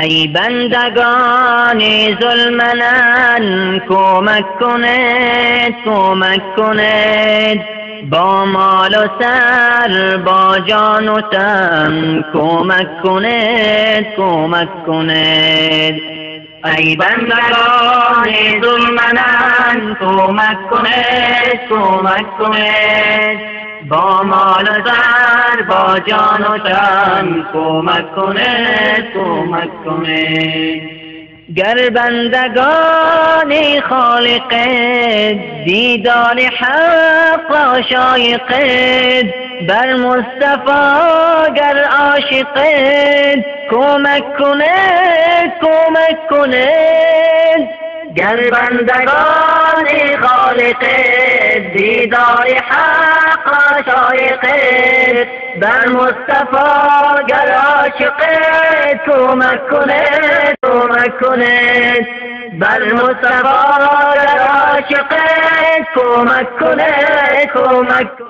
ای بندگان ظلمنن کمک کنید کمک کنید، با مال و سر با جان و تن کمک کنید کمک کنید. ای بندگان ظلمنن کمک کنید کمک کنید، با مال و سر با جان و تن کمک کنید کمک کنید. گر بندگان خالق دیدار حق را شایقید، بر مصطفی گر عاشقید کمک کنید کمک کنید. گر بندگان خالق دیدار حق را شایقید، بر مصطفی گر عاشقید کمک کنید کمک کنید. بر مصطفی گر عاشقید کمک کنید کمک کنید.